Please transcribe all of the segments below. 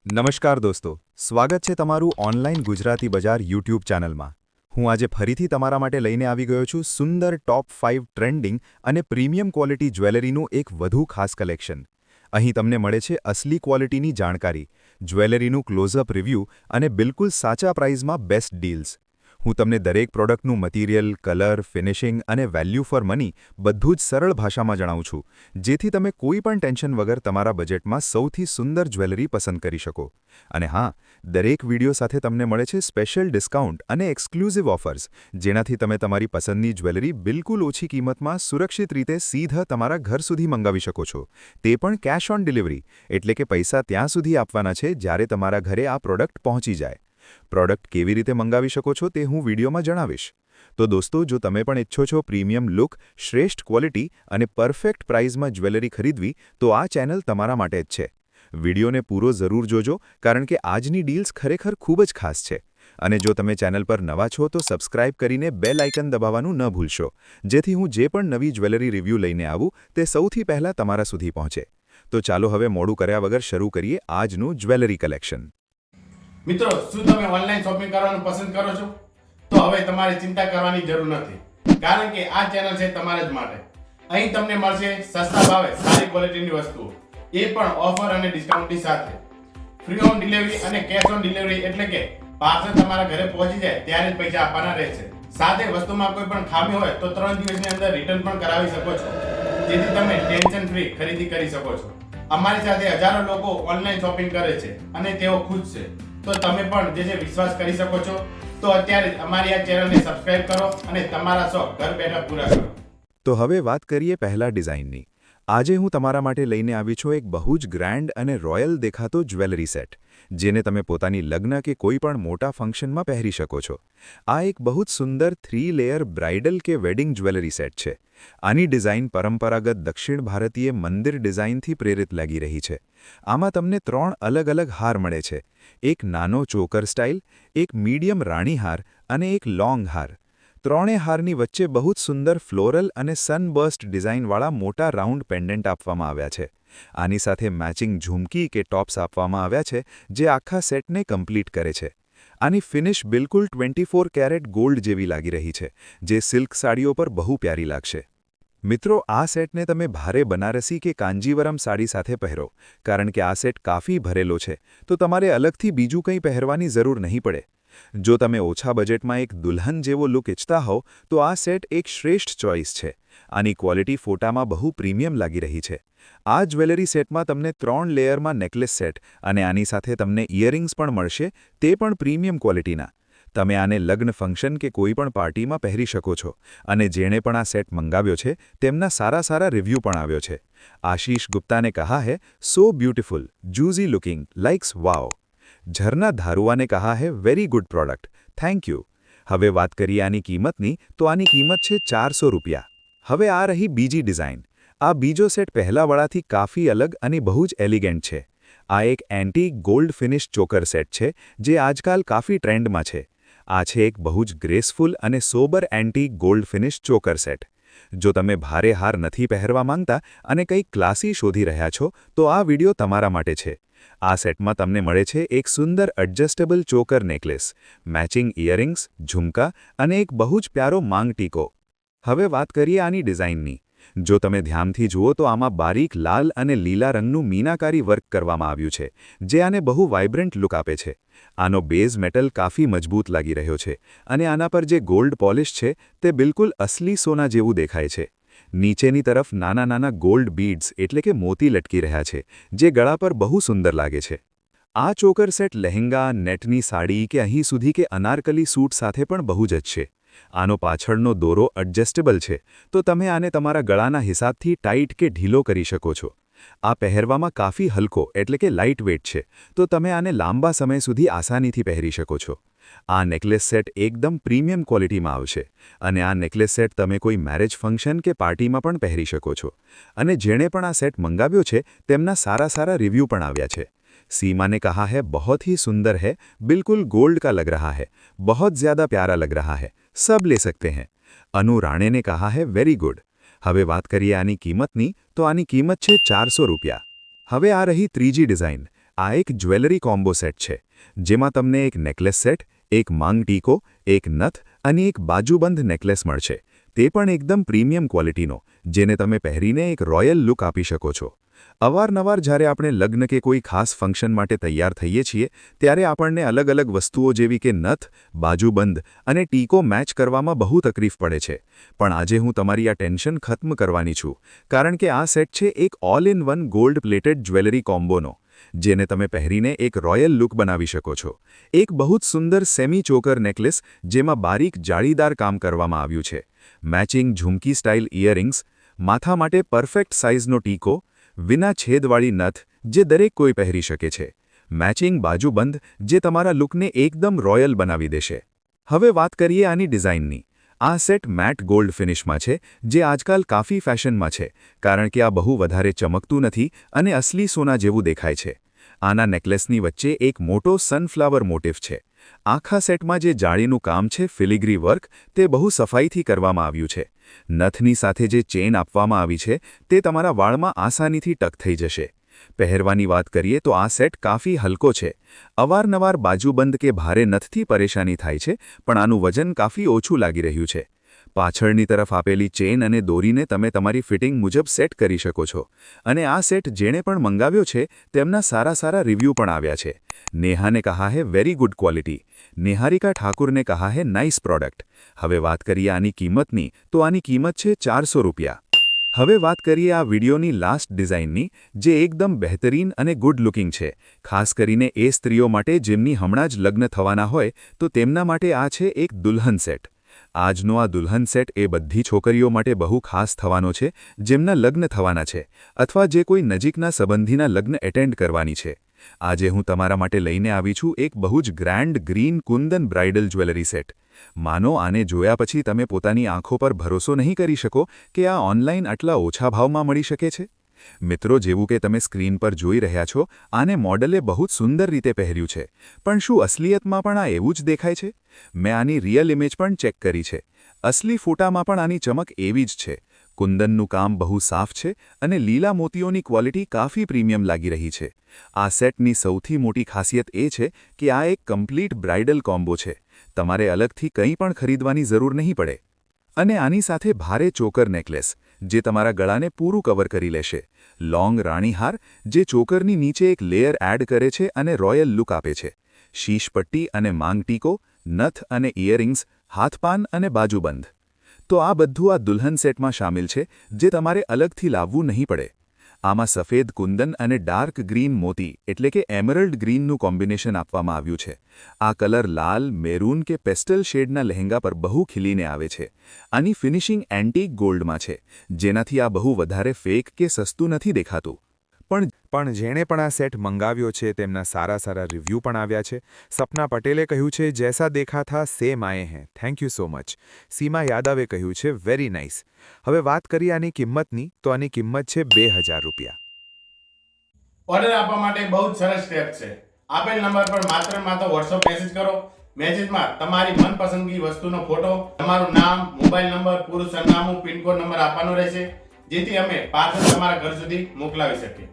નમસ્કાર દોસ્તો, સ્વાગત છે તમારું ઓનલાઈન ગુજરાતી બજાર યુટ્યુબ ચેનલમાં। હું આજે ફરીથી તમારા માટે લઈને આવી ગયો છું સુંદર ટોપ 5 ટ્રેન્ડિંગ અને પ્રીમિયમ ક્વોલિટી જ્વેલરીનું એક વધુ ખાસ કલેક્શન। અહીં તમને મળે છે અસલી ક્વોલિટીની જાણકારી, જ્વેલરીનું ક્લોઝઅપ રિવ્યૂ અને બિલકુલ સાચા પ્રાઇઝમાં બેસ્ટ ડીલ્સ। હું તમને દરેક પ્રોડક્ટનું મટીરિયલ, કલર, ફિનિશિંગ અને વેલ્યુ ફોર મની બધું જ સરળ ભાષામાં જણાવું છું, જેથી તમે કોઈ પણ ટેન્શન વગર તમારા બજેટમાં સૌથી સુંદર જ્વેલરી પસંદ કરી શકો। અને હા, દરેક વિડિયો સાથે તમને મળે છે સ્પેશિયલ ડિસ્કાઉન્ટ અને એક્સક્લુઝિવ ઓફર્સ, જેનાથી તમે તમારી પસંદની જ્વેલરી બિલકુલ ઓછી કિંમતમાં સુરક્ષિત રીતે સીધા તમારા ઘર સુધી મંગાવી શકો છો, તે પણ કેશ ઓન ડિલિવરી, એટલે કે પૈસા ત્યાં સુધી આપવાના છે જ્યારે તમારા ઘરે આ પ્રોડક્ટ પહોંચી જાય। પ્રોડક્ટ કેવી રીતે મંગાવી શકો છો તે હું વિડીયોમાં જણાવીશ। તો દોસ્તો, જો તમે પણ ઈચ્છો છો પ્રીમિયમ લુક, શ્રેષ્ઠ ક્વોલિટી અને પરફેક્ટ પ્રાઇઝમાં જ્વેલરી ખરીદવી, તો આ ચેનલ તમારા માટે જ છે। વિડીયોને પૂરો જરૂર જોજો, કારણ કે આજની ડીલ્સ ખરેખર ખૂબ જ ખાસ છે। અને જો તમે ચેનલ પર નવા છો તો સબસ્ક્રાઇબ કરીને બેલ આઇકન દબાવવાનું ન ભૂલશો, જેથી હું જે પણ નવી જ્વેલરી રિવ્યૂ લઈને આવું તે સૌથી પહેલાં તમારા સુધી પહોંચે। તો ચાલો હવે મોડું કર્યા વગર શરૂ કરીએ આજનું જ્વેલરી કલેક્શન। મિત્રો, શું તમે ઓનલાઈન શોપિંગ કરવાનું પસંદ કરો છો? તો હવે તમારે ચિંતા કરવાની જરૂર નથી, કારણ કે આ ચેનલ છે તમારા જ માટે। અહીં તમને મળશે સસ્તા ભાવે સારી ક્વોલિટીની વસ્તુઓ, એ પણ ઓફર અને ડિસ્કાઉન્ટની સાથે। ફ્રી હોમ ડિલિવરી અને કેશ ઓન ડિલિવરી, એટલે કે પાર્સલ તમારા ઘરે પહોંચી જાય ત્યારે જ પૈસા આપવાના રહેશે। સાથે વસ્તુમાં કોઈ પણ ખામી હોય તો 3 દિવસની અંદર રિટર્ન પણ કરાવી શકો છો, જેથી તમે ટેન્શન ફ્રી ખરીદી કરી શકો છો। અમારી સાથે હજારો લોકો ઓનલાઈન શોપિંગ કરે છે અને તેઓ ખુશ છે। તો તમે પણ જે વિશ્વાસ કરી શકો છો, તો અત્યારે જ અમારી આ ચેનલને સબસ્ક્રાઇબ કરો અને તમારા શોખ ઘર બેઠા પૂરા કરો। તો હવે વાત કરીએ પહેલા ડિઝાઇનની। આજે હું તમારા માટે લઈને આવી છું એક બહુ જ ગ્રેન્ડ અને રોયલ દેખાતો જ્વેલરી સેટ, જેને તમે પોતાની લગ્ન કે કોઈ પણ મોટા ફંક્શનમાં પહેરી શકો છો। આ એક બહુ જ સુંદર 3 લેયર બ્રાઇડલ કે વેડિંગ જ્વેલરી સેટ છે। આની ડિઝાઇન પરંપરાગત દક્ષિણ ભારતીય મંદિર ડિઝાઇનથી પ્રેરિત લાગી રહી છે। આમાં તમને 3 અલગ અલગ હાર મળે છે, એક નાનો ચોકર સ્ટાઇલ, એક મીડિયમ રાણી હાર અને એક લોંગ હાર। ત્રણેય હારની વચ્ચે બહુ જ સુંદર ફ્લોરલ અને સનબર્સ્ટ ડિઝાઇનવાળા મોટા રાઉન્ડ પેન્ડન્ટ આપવામાં આવ્યા છે। આની સાથે મેચિંગ ઝુમકી કે ટોપ્સ આપવામાં આવ્યા છે, જે આખા સેટને કમ્પ્લીટ કરે છે। આની ફિનિશ બિલકુલ 24 કેરેટ ગોલ્ડ જેવી લાગી રહી છે, જે સિલ્ક સાડીઓ પર બહુ પ્યારી લાગશે। મિત્રો, આ સેટને તમે ભારે બનારસી કે કાંજીવરમ સાડી સાથે પહેરો, કારણ કે આ સેટ કાફી ભરેલો છે, તો તમારે અલગથી બીજું કંઈ પહેરવાની જરૂર નહીં પડે। જો તમે ઓછા બજેટમાં એક દુલ્હન જેવો લુક ઈચ્છતા હોવ તો આ સેટ એક શ્રેષ્ઠ ચોઇસ છે। આની ક્વોલિટી ફોટામાં બહુ પ્રીમિયમ લાગી રહી છે। આ જ્વેલરી સેટમાં તમને 3 લેયરમાં નેકલેસ સેટ અને આની સાથે તમને ઇયરિંગ્સ પણ મળશે, તે પણ પ્રીમિયમ ક્વોલિટીના। તમે આને લગ્ન ફંક્શન કે કોઈ પણ પાર્ટીમાં પહેરી શકો છો, અને જેણે પણ આ સેટ મંગાવ્યો છે તેમના સારા રિવ્યૂ પણ આવ્યો છે। આશીષ ગુપ્તાને કહા હૈ, સો બ્યુટીફુલ, જૂઝી લુકિંગ, લાઇક્સ વાવ। ઝરના ધારુઆને કહા હૈ, very good product, thank you. હવે વાત કરીએ આની કિંમતની, તો આની કિંમત છે 400 રૂપિયા। હવે આ રહી બીજી ડિઝાઇન। આ બીજો સેટ પહેલાવાળાથી કાફી અલગ અને બહુ જ એલિગન્ટ છે। આ એક antique gold finish choker set છે, જે આજકાલ કાફી ટ્રેન્ડમાં છે। આ છે એક બહુ જ ગ્રેસફુલ અને sober antique gold finish choker set. જો તમે ભારે હાર નથી પહેરવા માંગતા અને કંઈક ક્લાસી શોધી રહ્યા છો, તો આ વિડિયો તમારા માટે છે। આ સેટમાં તમને મળે છે એક સુંદર adjustable choker necklace, matching earrings, jhumka અને એક બહુ જ પ્યારો માંગ ટીકો। હવે વાત કરીએ આની ડિઝાઇનની। જો તમે ધ્યાનથી જુઓ તો આમાં બારીક લાલ અને લીલા રંગનું મીનાકારી વર્ક કરવામાં આવ્યું છે, જે આને બહુ વાઇબ્રન્ટ લુક આપે છે। આનો બેઝ મેટલ કાફી મજબૂત લાગી રહ્યો છે, અને આના પર જે ગોલ્ડ પોલિશ છે તે બિલકુલ અસલી સોના જેવું દેખાય છે। નીચેની તરફ નાના ગોલ્ડ બીડ્સ એટલે કે મોતી લટકી રહ્યા છે, જે ગળા પર બહુ સુંદર લાગે છે। આ ચોકર સેટ લહેંગા, નેટની સાડી કે અહીં સુધી કે અનારકલી સૂટ સાથે પણ બહુ જચશે। આનો પાછળનો દોરો એડજસ્ટેબલ છે, તો તમે આને તમારા ગળાના હિસાબથી ટાઈટ કે ઢીલો કરી શકો છો। આ પહેરવામાં કાફી હલકો એટલે કે લાઇટ વેઇટ છે, તો તમે આને લાંબા સમય સુધી આસાનીથી પહેરી શકો છો। આ નેકલેસ સેટ એકદમ પ્રીમિયમ ક્વોલિટીમાં આવશે, અને આ નેકલેસ સેટ તમે કોઈ મેરેજ ફંક્શન કે પાર્ટીમાં પણ પહેરી શકો છો। અને જેણે પણ આ સેટ મંગાવ્યો છે તેમના સારા રિવ્યૂ પણ આવ્યા છે। सीमा ने कहा है, बहुत ही सुंदर है, बिल्कुल गोल्ड का लग रहा है, बहुत ज़्यादा प्यारा लग रहा है, सब ले सकते हैं। अनु राणे ने कहा है, वेरी गुड। હવે વાત કરીએ આની કિંમતની, તો આની કિંમત છે 400 રૂપિયા। હવે આ રહી ત્રીજી ડિઝાઇન। આ એક જ્વેલરી કોમ્બો સેટ છે જેમાં તમને એક નેકલેસ સેટ, એક માંગ ટીકો, એક નથ અને એક બાજુબંધ નેકલેસ મળશે, તે પણ એકદમ પ્રીમિયમ ક્વોલિટીનો, જેને તમે પહેરીને એક રોયલ લુક આપી શકો છો. અવારનવાર જ્યારે આપણે લગ્ન કે કોઈ ખાસ ફંક્શન માટે તૈયાર થઈએ છીએ ત્યારે આપણને અલગ અલગ વસ્તુઓ જેવી કે નથ, બાજુબંધ અને ટીકો મેચ કરવામાં બહુ તકલીફ પડે છે. પણ આજે હું તમારી આ ટેન્શન ખત્મ કરવાની છું, કારણ કે આ સેટ છે એક all in one gold plated jewellery કોમ્બોનો, જેને તમે પહેરીને એક રોયલ લુક બનાવી શકો છો. એક બહુ જ સુંદર સેમી ચોકર નેકલેસ જેમાં બારીક જાળીદાર કામ કરવામાં આવ્યું છે, મેચિંગ ઝુમકી સ્ટાઇલ ઇયરિંગ્સ, માથા માટે પરફેક્ટ સાઇઝનો ટીકો, વિના છેદવાળી નથ જે દરેક કોઈ પહેરી શકે છે, મેચિંગ બાજુબંધ જે તમારા લુકને એકદમ રોયલ બનાવી દેશે. હવે વાત કરીએ આની ડિઝાઇનની. આ સેટ મેટ ગોલ્ડ ફિનિશમાં છે, જે આજકાલ કાફી ફેશનમાં છે, કારણ કે આ બહુ વધારે ચમકતું નથી અને અસલી સોના જેવું દેખાય છે. આના નેકલેસની વચ્ચે એક મોટો સનફ્લાવર મોટિફ છે. આખા સેટમાં જે જાળીનું કામ છે, ફિલિગ્રી વર્ક, તે બહુ સફાઈથી કરવામાં આવ્યું છે. નથની સાથે જે ચેન આપવામાં આવી છે તે તમારા વાળમાં આસાનીથી ટક થઈ જશે. પહેરવાની વાત કરીએ તો આ સેટ કાફી હલકો છે. અવારનવાર બાજુબંધ કે ભારે નથથી પરેશાની થાય છે, પણ આનું વજન કાફી ઓછું લાગી રહ્યું છે. પાછળની તરફ આપેલી ચેન અને દોરીને તમે તમારી ફિટિંગ મુજબ સેટ કરી શકો છો. અને આ સેટ જેણે પણ મંગાવ્યો છે તેમના સારા રિવ્યૂ પણ આવ્યા છે. નેહાને કહા હે વેરી ગુડ ક્વોલિટી, નિહારિકા ઠાકુરને કહા હે નાઇસ પ્રોડક્ટ. હવે વાત કરીએ આની કિંમતની, તો આની કિંમત છે 400 રૂપિયા. હવે વાત કરીએ આ વિડીયોની લાસ્ટ ડિઝાઇનની, જે એકદમ બહેતરીન અને ગુડ લુકિંગ છે, ખાસ કરીને એ સ્ત્રીઓ માટે જેમની હમણાં જ લગ્ન થવાના હોય તો તેમના માટે આ છે એક દુલ્હન સેટ. આજનો આ દુલ્હન સેટ એ બધી છોકરીઓ માટે બહુ ખાસ થવાનો છે જેમના લગ્ન થવાના છે અથવા જે કોઈ નજીકના સંબંધીના લગ્ન એટેન્ડ કરવાની છે. આજે હું તમારા માટે લઈને આવી છું એક બહુ જ grand green Kundan bridal jewellery set. માનો આને જોયા પછી તમે પોતાની આંખો પર ભરોસો નહીં કરી શકો કે આ ઓનલાઈન આટલા ઓછા ભાવમાં મળી શકે છે. મિત્રો, જેવું કે તમે સ્ક્રીન પર જોઈ રહ્યા છો, આને મોડલે બહુ જ સુંદર રીતે પહેર્યું છે, પણ શું અસલિયતમાં પણ આ એવું જ દેખાય છે? મેં આની રિયલ ઇમેજ પણ ચેક કરી છે. અસલી ફોટામાં પણ આની ચમક એવી જ છે. કુંદનનું કામ બહુ સાફ છે અને લીલા મોતીઓની ક્વોલિટી કાફી પ્રીમિયમ લાગી રહી છે. આ સેટની સૌથી મોટી ખાસિયત એ છે કે આ એક કમ્પ્લીટ બ્રાઇડલ કોમ્બો છે. તમારે અલગથી કંઈ પણ ખરીદવાની જરૂર નહીં પડે. અને આની સાથે ભારે ચોકર નેકલેસ, જે તમારા ગળાને પૂરું કવર કરી લેશે, લોંગ રાણીહાર, જે ચોકરની નીચે એક લેયર એડ કરે છે અને રોયલ લુક આપે છે, શીશપટ્ટી અને માંગ ટીકો, નથ અને ઇયરિંગ્સ, હાથપાન અને બાજુબંધ. તો આ બધું આ દુલ્હન સેટમાં શામેલ છે, જે તમારે અલગથી લાવવું નહીં પડે. આમાં સફેદ કુંદન અને ડાર્ક ગ્રીન મોતી એટલે કે એમરલ્ડ ગ્રીનનું કોમ્બિનેશન આપવામાં આવ્યું છે. આ કલર લાલ, મેરૂન કે પેસ્ટલ શેડના લહેંગા પર બહુ ખીલીને આવે છે. આની ફિનિશિંગ એન્ટીક ગોલ્ડમાં છે, જેનાથી આ બહુ વધારે ફેક કે સસ્તું નથી દેખાતું. પણ જેણે પણ આ સેટ મંગાવ્યો છે તેમના સારા રિવ્યૂ પણ આવ્યા છે. સપના પટેલે કહ્યું છે, જૈસા દેખા થા સેમ આયે હૈ, થેન્ક યુ સો મચ. સીમા યાદવે કહ્યું છે, વેરી નાઇસ. હવે વાત કરીએ આની કિંમતની, તો આની કિંમત છે 2000 રૂપિયા. ઓર્ડર આપવા માટે બહુ જ સરસ સ્ટેપ છે. આપેલ નંબર પર માત્ર WhatsApp મેસેજ કરો. મેસેજમાં તમારી મનપસંદગી વસ્તુનો ફોટો, તમારું નામ, મોબાઈલ નંબર, પૂરું સરનામું, પિનકોડ નંબર આપવાનો રહેશે, જેથી અમે પાર્સલ તમારા ઘર સુધી મોકલાવી શકીએ.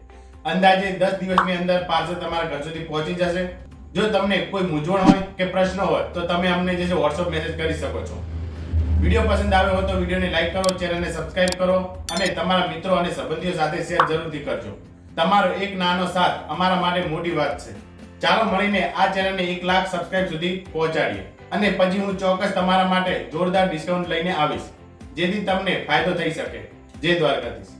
અંદાજે 10 દિવસની અંદર પાર્સલ તમારા ઘર સુધી પહોંચી જશે. જો તમને કોઈ મૂંઝવણ હોય કે પ્રશ્ન હોય તો તમે અમને જે છે WhatsApp મેસેજ કરી શકો છો. વિડીયો પસંદ આવ્યો હોય તો વિડીયોને લાઈક કરો, ચેનલને સબસ્ક્રાઇબ કરો અને તમારા મિત્રો અને સંબંધીઓ સાથે શેર જરૂરથી કરજો. તમારો એક નાનો સાથ અમારા માટે મોટી વાત છે. ચાલો મળીને આ ચેનલને 1 લાખ સબસ્ક્રાઇબ સુધી પહોંચાડીએ અને પછી હું ચોક્કસ તમારા માટે જોરદાર ડિસ્કાઉન્ટ લઈને આવીશ, જેથી તમને ફાયદો થઈ શકે. જય દ્વારકાધીશ.